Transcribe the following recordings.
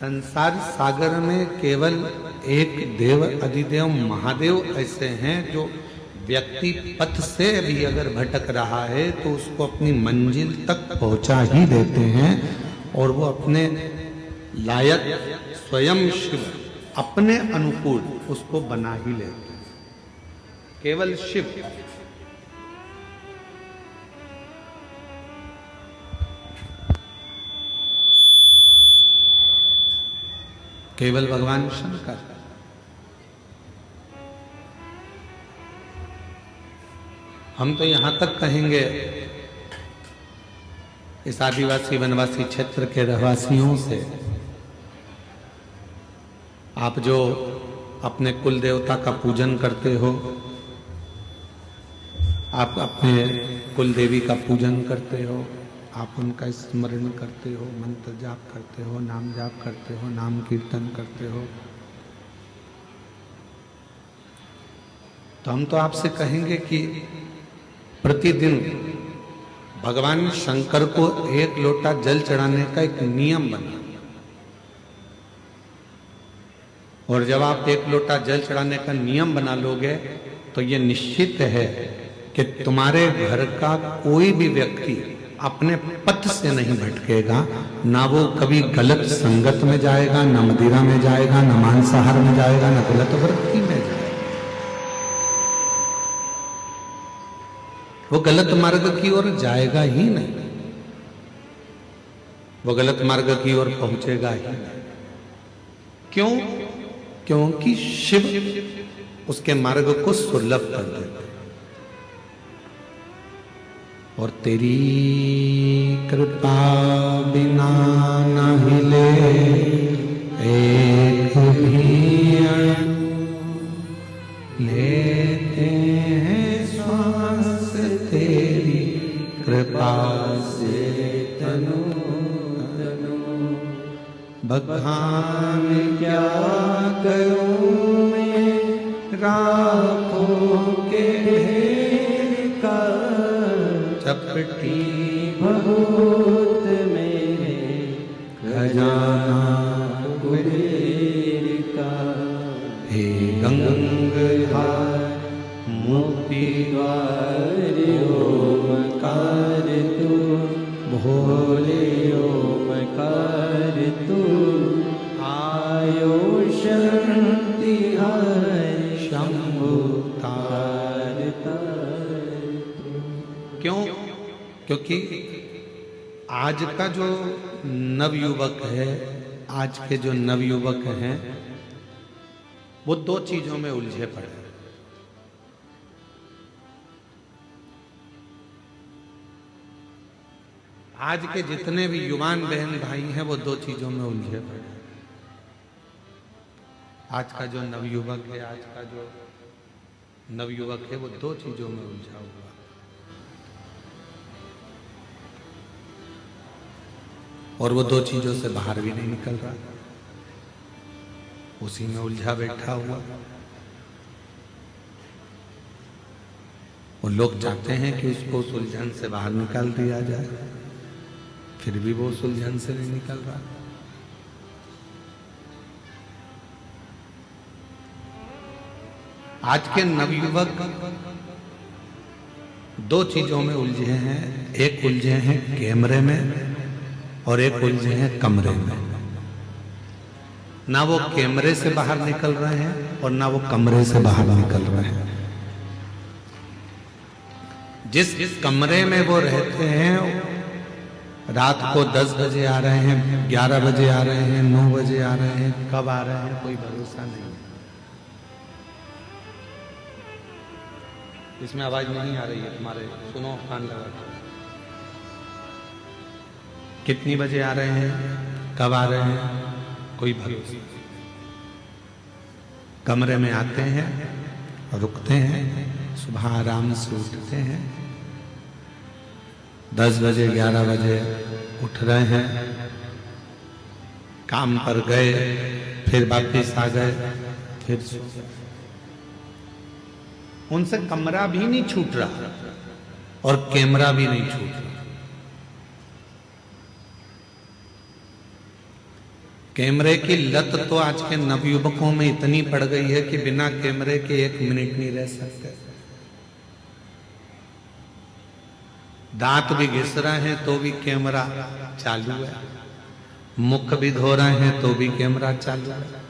संसार सागर में केवल एक देव अधिदेव महादेव ऐसे हैं जो व्यक्ति पथ से भी अगर भटक रहा है तो उसको अपनी मंजिल तक पहुंचा ही देते हैं और वो अपने लायक स्वयं शिव अपने अनुकूल उसको बना ही लेते हैं। केवल शिव। केवल भगवान शंकर। हम तो यहां तक कहेंगे इस आदिवासी वनवासी क्षेत्र के रहवासियों से, आप जो अपने कुल देवता का पूजन करते हो, आप अपने कुल देवी का पूजन करते हो, आप उनका स्मरण करते हो, मंत्र जाप करते हो, नाम जाप करते हो, नाम कीर्तन करते हो, तो हम तो आपसे कहेंगे कि प्रतिदिन भगवान शंकर को एक लोटा जल चढ़ाने का एक नियम बना, और जब आप एक लोटा जल चढ़ाने का नियम बना लोगे तो ये निश्चित है कि तुम्हारे घर का कोई भी व्यक्ति अपने पथ से नहीं भटकेगा, ना वो कभी गलत संगत में जाएगा, ना मदिरा में जाएगा, ना मांसाहार में जाएगा, ना गलत वृत्ति में जाएगा। वो गलत मार्ग की ओर जाएगा ही नहीं, वो गलत मार्ग की ओर पहुंचेगा ही नहीं। क्यों? क्योंकि शिव उसके मार्ग को सुलभ कर देते। और तेरी कृपा बिना न हिले एक भी अणु, लेते हैं श्वास तेरी कृपा से तनु तनु। बखान क्या करूं मैं राखों के ढेर का, चपटी बहुत मेरे खजाना कुबेर का। हे गंगाधर मुक्ति द्वार ओमकार तू, भोले ओमकार तू, आयो शक्ति है शंभु तार तार। क्यों? क्योंकि आज का जो नवयुवक है, आज के जो नवयुवक हैं, वो दो चीजों में उलझे पड़े हैं। आज के जितने भी युवान बहन भाई हैं वो दो चीजों में उलझे पड़े हैं। आज का जो नवयुवक है, आज का जो नवयुवक है वो दो चीजों में उलझा हुआ, और वो दो चीजों से बाहर भी नहीं निकल रहा, उसी में उलझा बैठा हुआ। और लोग चाहते हैं कि उसको उस उलझन से बाहर निकाल दिया जाए, फिर भी वो उस उलझन से नहीं निकल रहा। आज के नवयुवक दो चीजों में उलझे हैं, एक उलझे हैं कैमरे में और एक उलझे हैं कमरे में। ना वो कैमरे से बाहर निकल रहे हैं और ना वो कमरे से बाहर निकल रहे हैं। जिस कमरे में वो रहते हैं, रात को 10 बजे आ रहे हैं, 11 बजे आ रहे हैं, 9 बजे आ रहे हैं, कब आ रहे हैं कोई भरोसा नहीं। इसमें आवाज नहीं आ रही है तुम्हारे, सुनो कान लगा। कितनी बजे आ रहे हैं, कब आ रहे हैं, कोई भरोसा नहीं। कमरे में आते हैं और रुकते हैं, सुबह आराम से उठते हैं, 10 बजे 11 बजे उठ रहे हैं, काम पर गए, फिर वापिस आ गए, फिर सो गए। उनसे कमरा भी नहीं छूट रहा और कैमरा भी नहीं छूट रहा। कैमरे की लत तो आज के नवयुवकों में इतनी पड़ गई है कि बिना कैमरे के 1 मिनट नहीं रह सकते। दांत भी घिस रहे हैं तो भी कैमरा चालू है, मुख भी धो रहे हैं तो भी कैमरा चालू है।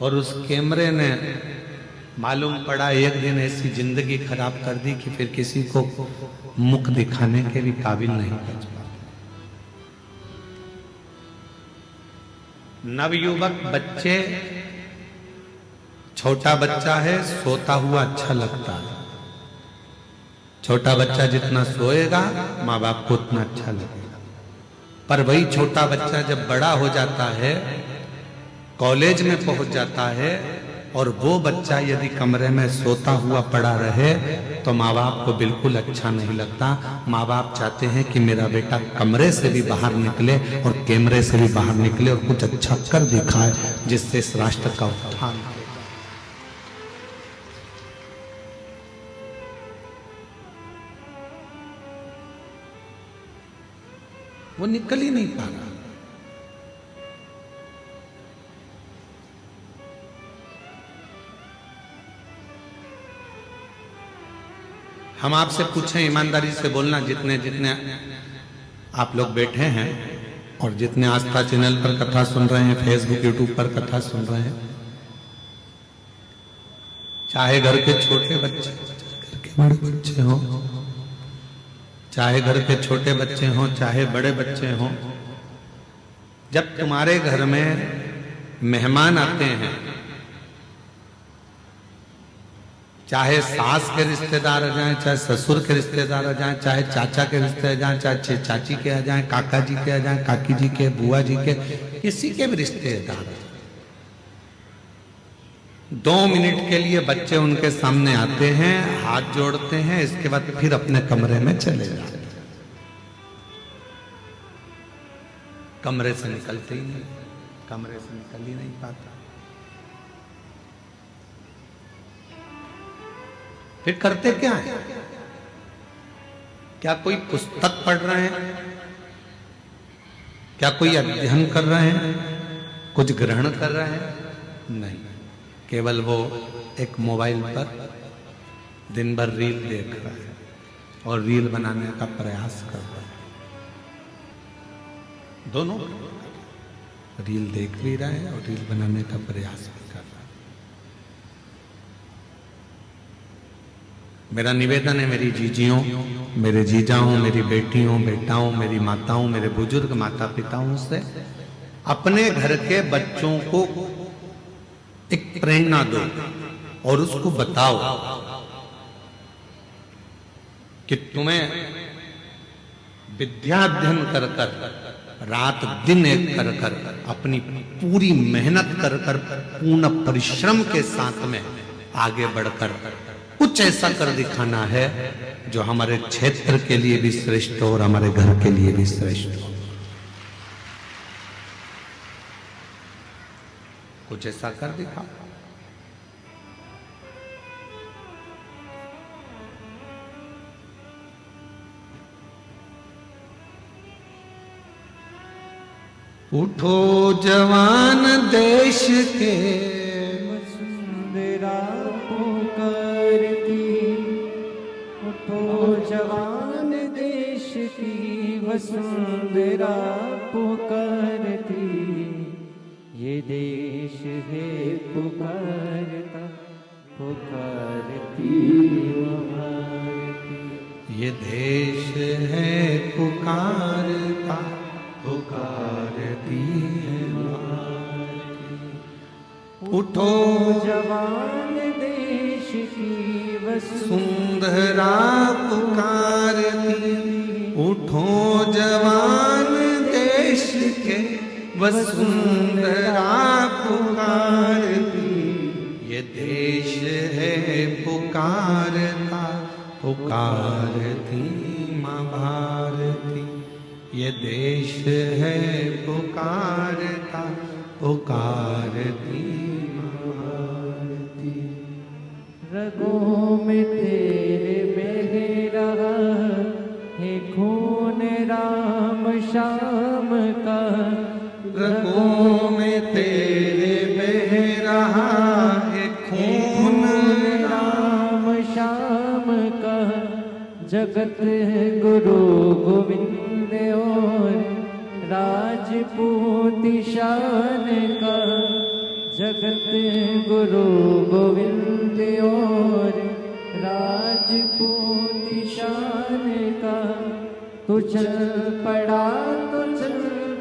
और उस कैमरे ने मालूम पड़ा एक दिन ऐसी जिंदगी खराब कर दी कि फिर किसी को मुख दिखाने के भी काबिल नहीं बच पाता। नवयुवक बच्चे, छोटा बच्चा है, सोता हुआ अच्छा लगता है। छोटा बच्चा जितना सोएगा माँ बाप को उतना अच्छा लगेगा। पर वही छोटा बच्चा जब बड़ा हो जाता है, कॉलेज में पहुंच जाता है, और वो बच्चा यदि कमरे में सोता हुआ पड़ा रहे तो माँ बाप को बिल्कुल अच्छा नहीं लगता। माँ बाप चाहते हैं कि मेरा बेटा कमरे से भी बाहर निकले और कैमरे से भी बाहर निकले और कुछ अच्छा कर दिखाए, जिससे इस राष्ट्र का उत्थान हो। वो निकल ही नहीं पा रहा। हम आपसे पूछें, ईमानदारी से बोलना, जितने जितने आप लोग बैठे हैं और जितने आस्था चैनल पर कथा सुन रहे हैं, फेसबुक यूट्यूब पर कथा सुन रहे हैं, चाहे घर के छोटे बच्चे, घर के बड़े बच्चे हों, चाहे घर के छोटे बच्चे हों, चाहे बड़े बच्चे हों, जब तुम्हारे घर में मेहमान आते हैं, चाहे सास के रिश्तेदार आ जाएं, चाहे ससुर के रिश्तेदार आ जाएं, चाहे चाचा के रिश्तेदार आ जाएं, चाहे चाची के आ जाएं, काका जी के आ जाएं, काकी जी के, बुआ जी के, किसी के भी रिश्तेदार, 2 मिनट के लिए बच्चे उनके सामने आते हैं, हाथ जोड़ते हैं, इसके बाद फिर अपने कमरे में चले जाते हैं। कमरे से निकलते ही नहीं, कमरे से निकल ही नहीं पाता। फिर करते क्या है? क्या कोई पुस्तक पढ़ रहे हैं? क्या कोई अध्ययन कर रहे हैं? कुछ ग्रहण कर रहे हैं? नहीं, केवल वो एक मोबाइल पर दिन भर रील देख रहा है और रील बनाने का प्रयास कर रहा है। दोनों रील देख भी रहे हैं और रील बनाने का प्रयास भी कर रहा है। मेरा निवेदन है मेरी जीजियों, मेरे जीजाओं, मेरी बेटियों, बेटाओं, मेरी माताओं, मेरे बुजुर्ग माता पिताओं से, अपने घर के बच्चों को एक प्रेरणा दो और उसको बताओ कि तुम्हें विद्या अध्ययन कर कर, रात दिन एक कर कर, अपनी पूरी मेहनत कर कर, पूर्ण परिश्रम के साथ में आगे बढ़कर कुछ ऐसा कर दिखाना है जो हमारे क्षेत्र के लिए भी श्रेष्ठ हो और हमारे घर के लिए भी श्रेष्ठ हो। कुछ ऐसा कर दिखाओ। उठो जवान देश के वसुंधरा पुकारती, उठो जवान देश की वसुंधरा पुकारती, ये देश है पुकारता पुकारती भारती, ये देश है पुकारता पुकारती है भारती। उठो जवान देश की वसुंधरा पुकारती, उठो जवान देश के वसुंधरा पुकारती, ये देश है पुकारता पुकारती माँ भारती, ये देश है पुकारता पुकारती माँ भारती। रगों में तेरे बह रहा है खून राम श्याम का, रगों में तेरे बह रहा है खून। राम श्याम का जगत गुरु गोविंद और राजपूत शान का जगत गुरु गोविंद और राजपूत शान का। तू चल पड़ा तो चल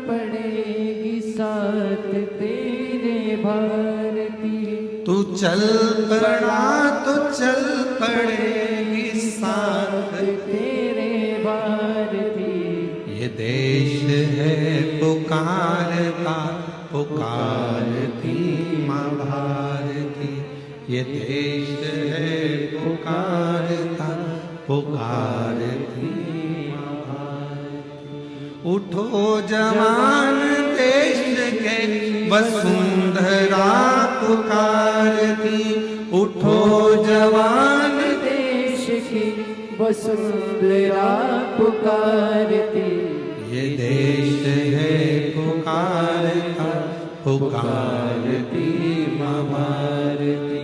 पड़ेगी साथ तेरे भारती। तू चल पड़ा तो चल पड़ेगी साथ तेरे भारती। ये देश है पुकारता पुकारती माँ भारती। ये देश है पुकारता पुकारती माँ भारती। उठो जवान देश के वसुंधरा पुकारती। उठो जवान देश की वसुंधरा पुकारती। ये देश है पुकारता पुकारती माँ भारती।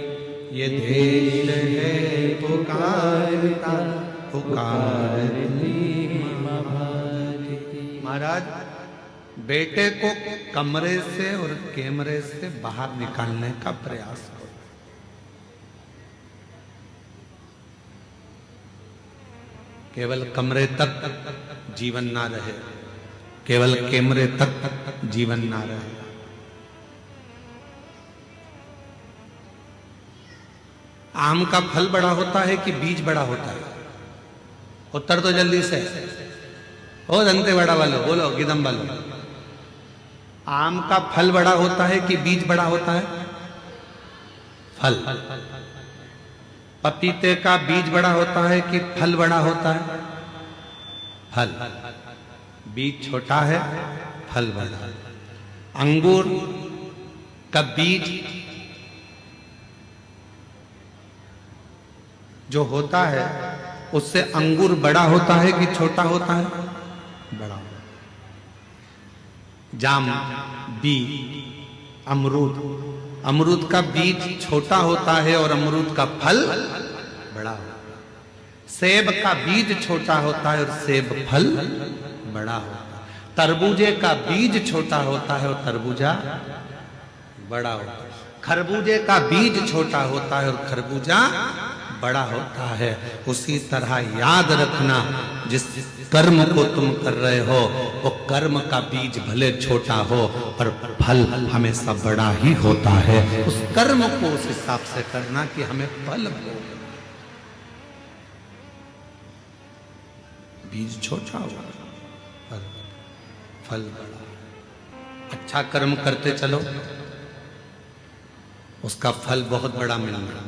ये देश है पुकारता पुकारती माँ भारती। महाराज, बेटे को कमरे से और कैमरे से बाहर निकालने का प्रयास करो। केवल कमरे तक जीवन ना रहे, केवल कैमरे तक जीवन ना रहे। आम का फल बड़ा होता है कि बीज बड़ा होता है? उत्तर तो जल्दी से। ओ दंतेवाड़ा वालों बोलो, गिदम वालों, आम का फल बड़ा होता है कि बीज बड़ा होता है? फल। पपीते का बीज बड़ा होता है कि फल बड़ा होता है? फल। बीज छोटा है, फल बड़ा। अंगूर का बीज जो होता है उससे अंगूर बड़ा होता है कि छोटा होता है? बड़ा। जाम, बी, अमरूद, अमरूद का बीज छोटा होता है और अमरूद का फल बड़ा होता है। सेब का बीज छोटा होता है और सेब फल बड़ा होता है। तरबूजे का बीज छोटा होता है और तरबूजा बड़ा होता है। खरबूजे का बीज छोटा होता है और खरबूजा बड़ा होता है। उसी तरह याद रखना, जिस कर्म को तुम कर रहे हो वो कर्म का बीज भले छोटा हो पर फल हमेशा बड़ा ही होता है। उस कर्म को उस हिसाब से करना कि हमें फल मिले। बीज छोटा होगा पर फल बड़ा। अच्छा कर्म करते चलो, उसका फल बहुत बड़ा मिलना।